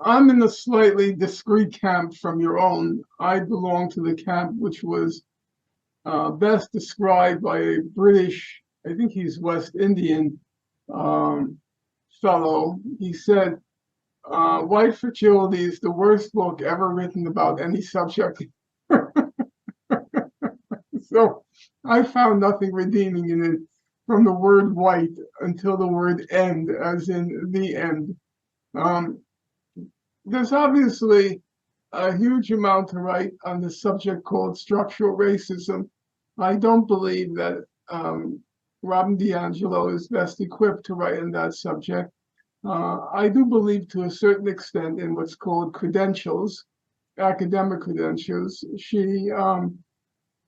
I'm in a slightly discrete camp from your own. I belong to the camp which was best described by a British, I think he's West Indian um, fellow. He said, White Fragility is the worst book ever written about any subject. So I found nothing redeeming in it from the word white until the word end, as in the end. Um, there's obviously a huge amount to write on the subject called structural racism. I don't believe that Robin DiAngelo is best equipped to write on that subject. I do believe to a certain extent in what's called credentials, academic credentials. She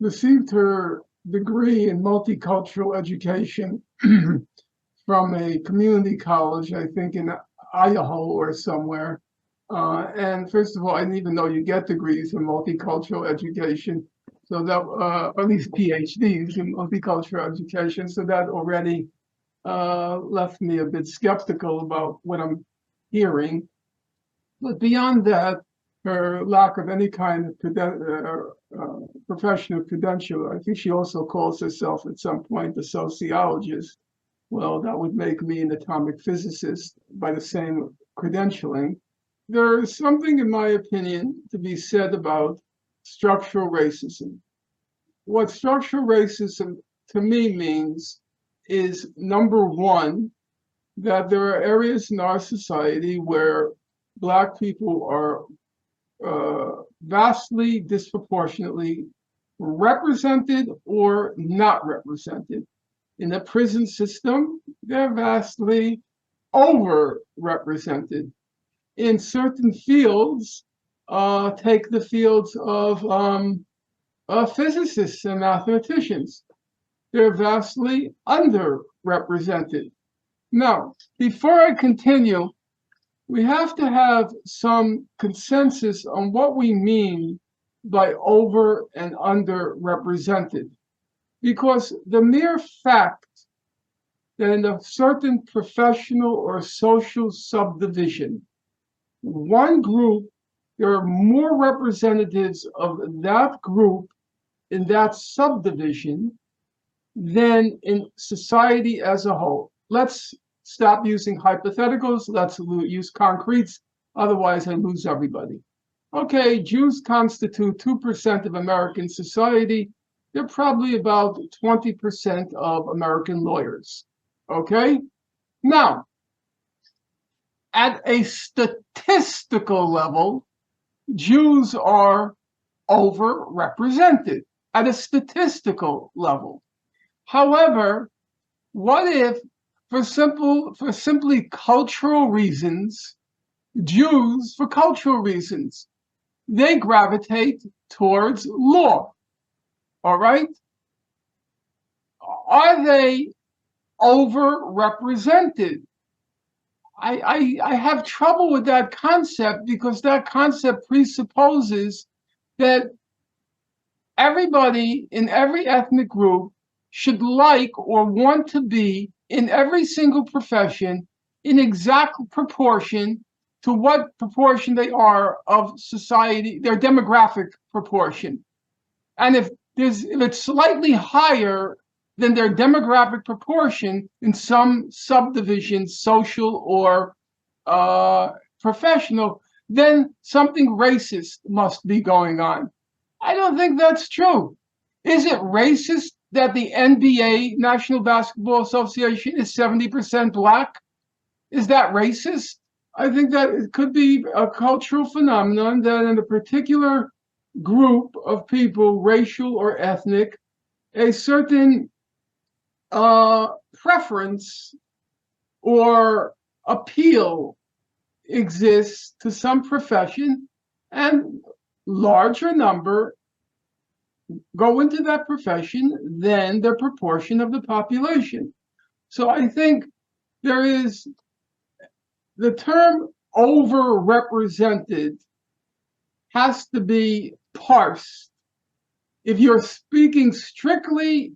received her degree in multicultural education from a community college, I think in Idaho or somewhere. And first of all, I didn't even know you get degrees in multicultural education. So that, or at least PhDs in multicultural education. So that already left me a bit skeptical about what I'm hearing. But beyond that, her lack of any kind of professional credential, I think she also calls herself at some point a sociologist. Well, that would make me an atomic physicist by the same credentialing. There is something, in my opinion, to be said about structural racism. What structural racism to me means is, number one, that there are areas in our society where Black people are vastly disproportionately represented or not represented. In the prison system, they're vastly overrepresented. In certain fields, take the fields of physicists and mathematicians, they're vastly underrepresented. Now, before I continue, we have to have some consensus on what we mean by over and underrepresented. Because the mere fact that in a certain professional or social subdivision, one group, there are more representatives of that group in that subdivision than in society as a whole. Let's stop using hypotheticals. Let's use concretes. Otherwise, I lose everybody. Okay, Jews constitute 2% of American society. They're probably about 20% of American lawyers. Okay? Now, at a statistical level, Jews are overrepresented at a statistical level. However, what if, for simply cultural reasons, Jews, for cultural reasons, they gravitate towards law? All right? Are they overrepresented? I have trouble with that concept because that concept presupposes that everybody in every ethnic group should like or want to be in every single profession in exact proportion to what proportion they are of society, their demographic proportion. And if it's slightly higher than their demographic proportion in some subdivision, social or professional, then something racist must be going on. I don't think that's true. Is it racist that the NBA, National Basketball Association, is 70% Black? Is that racist? I think that it could be a cultural phenomenon that in a particular group of people, racial or ethnic, a certain preference or appeal exists to some profession, and larger number go into that profession than the proportion of the population. So I think there is the term overrepresented has to be parsed. If you're speaking strictly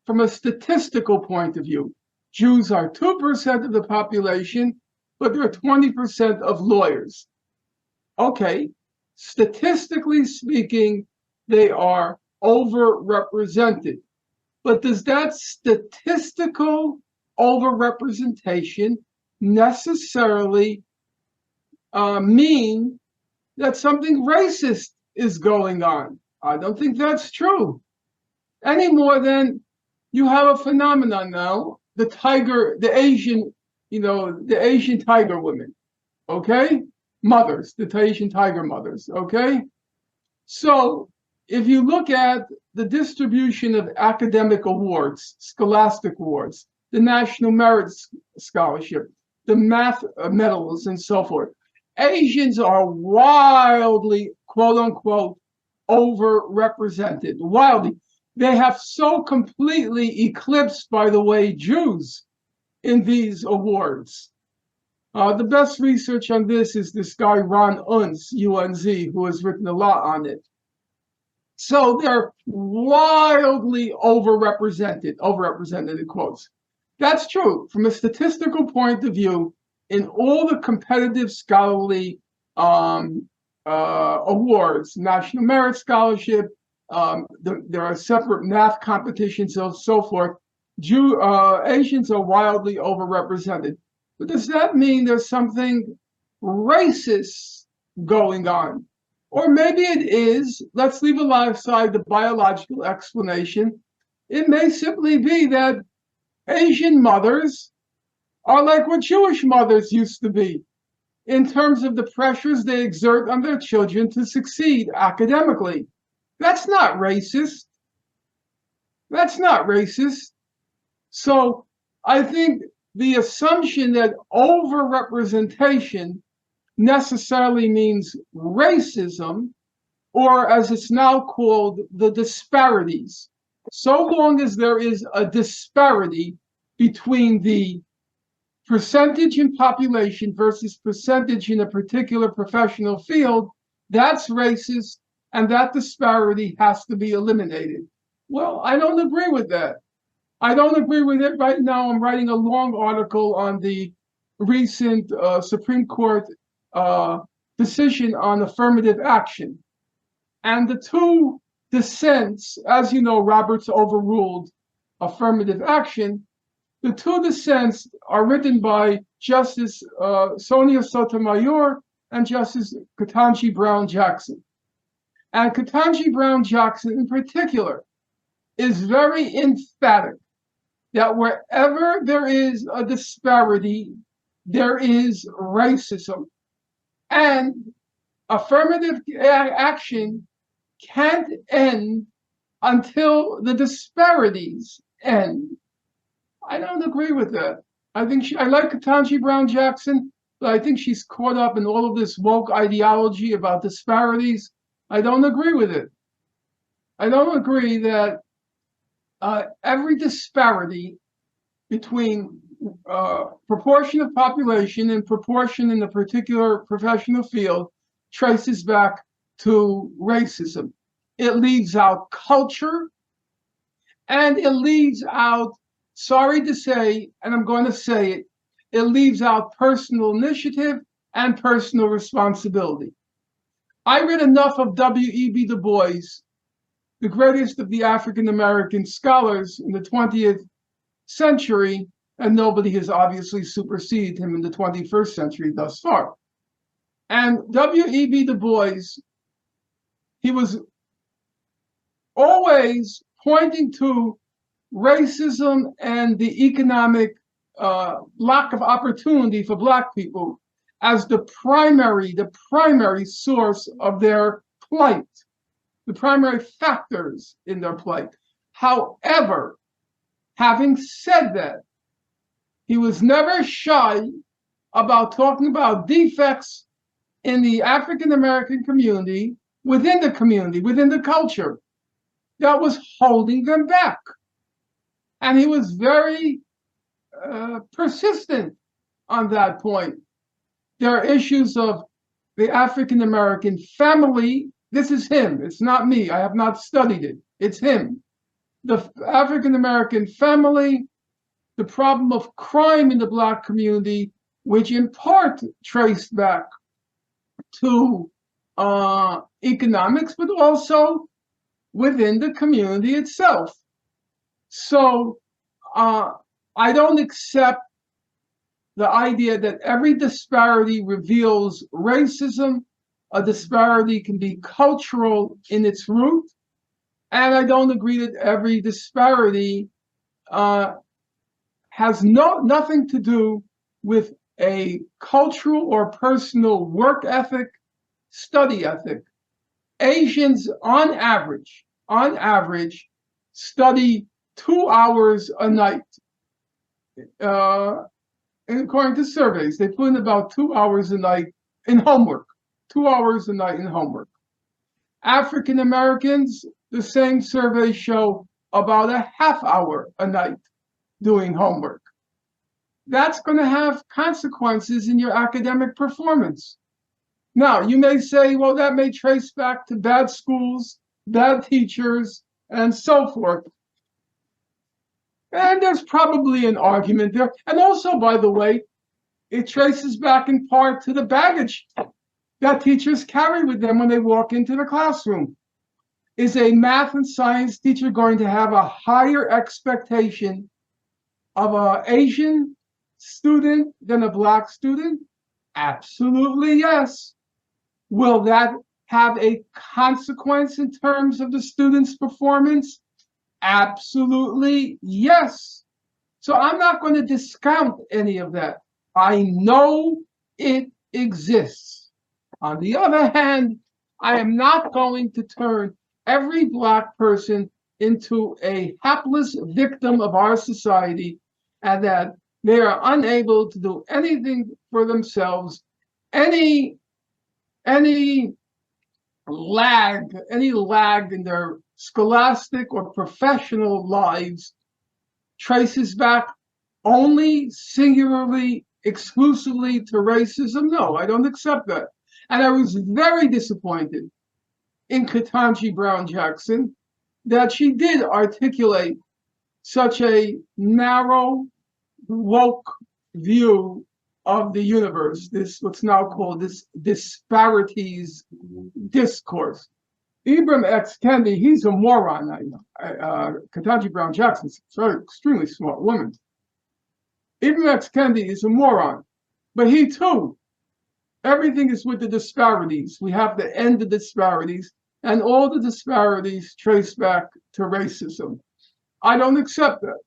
from a statistical point of view, Jews are 2% of the population, but they're 20% of lawyers. Okay, statistically speaking, they are overrepresented. But does that statistical overrepresentation necessarily mean that something racist is going on? I don't think that's true. Any more than you have a phenomenon now, the tiger, the Asian, the Asian tiger women, okay? Mothers, the Asian tiger mothers, okay? So if you look at the distribution of academic awards, scholastic awards, the National Merit Scholarship, the math medals, and so forth, Asians are wildly, quote unquote, overrepresented. Wildly. They have so completely eclipsed, by the way, Jews in these awards. The best research on this is this guy, Ron Unz, UNZ, who has written a lot on it. So they're wildly overrepresented in quotes. That's true. From a statistical point of view, in all the competitive scholarly awards, National Merit Scholarship, there are separate math competitions and so forth, Asians are wildly overrepresented. But does that mean there's something racist going on? Or maybe it is, let's leave aside the biological explanation. It may simply be that Asian mothers are like what Jewish mothers used to be in terms of the pressures they exert on their children to succeed academically. That's not racist. That's not racist. So I think the assumption that overrepresentation necessarily means racism, or as it's now called, the disparities. So long as there is a disparity between the percentage in population versus percentage in a particular professional field, that's racist, and that disparity has to be eliminated. Well, I don't agree with that. I don't agree with it. Right now, I'm writing a long article on the recent Supreme Court decision on affirmative action. And the two dissents, as you know, Roberts overruled affirmative action. The two dissents are written by Justice Sonia Sotomayor and Justice Ketanji Brown Jackson. And Ketanji Brown Jackson in particular is very emphatic that wherever there is a disparity, there is racism. And affirmative action can't end until the disparities end. I don't agree with that. I like Ketanji Brown Jackson, but I think she's caught up in all of this woke ideology about disparities. I don't agree with it. I don't agree that every disparity between proportion of population and proportion in a particular professional field traces back to racism. It leaves out culture, and it leaves out, sorry to say, and I'm going to say it, it leaves out personal initiative and personal responsibility. I read enough of W.E.B. Du Bois, the greatest of the African-American scholars in the 20th century, and nobody has obviously superseded him in the 21st century thus far. And W.E.B. Du Bois, he was always pointing to racism and the economic lack of opportunity for Black people as the primary source of their plight, the primary factors in their plight. However, having said that, he was never shy about talking about defects in the African-American community, within the culture, that was holding them back. And he was very persistent on that point. There are issues of the African-American family. This is him. It's not me. I have not studied it. It's him. The African-American family, the problem of crime in the Black community, which in part traced back to economics, but also within the community itself. So I don't accept the idea that every disparity reveals racism. A disparity can be cultural in its root, and I don't agree that every disparity has nothing to do with a cultural or personal work ethic, study ethic. Asians, on average, study 2 hours a night. And according to surveys, they put in about 2 hours a night in homework. 2 hours a night in homework. African Americans, the same surveys show about a half hour a night doing homework. That's going to have consequences in your academic performance. Now, you may say, well, that may trace back to bad schools, bad teachers, and so forth. And there's probably an argument there. And also, by the way, it traces back in part to the baggage that teachers carry with them when they walk into the classroom. Is a math and science teacher going to have a higher expectation of an Asian student than a Black student? Absolutely yes. Will that have a consequence in terms of the student's performance? Absolutely yes. So I'm not going to discount any of that. I know it exists. On the other hand, I am not going to turn every Black person into a hapless victim of our society and that they are unable to do anything for themselves. Any lag in their scholastic or professional lives traces back only singularly, exclusively to racism? No, I don't accept that. And I was very disappointed in Ketanji Brown Jackson that she did articulate such a narrow, woke view of the universe, this what's now called this disparities discourse. Ibram X. Kendi, he's a moron. Ketanji Brown Jackson's a very extremely smart woman. Ibram X. Kendi is a moron, but he too, everything is with the disparities. We have to end the disparities, and all the disparities trace back to racism. I don't accept that.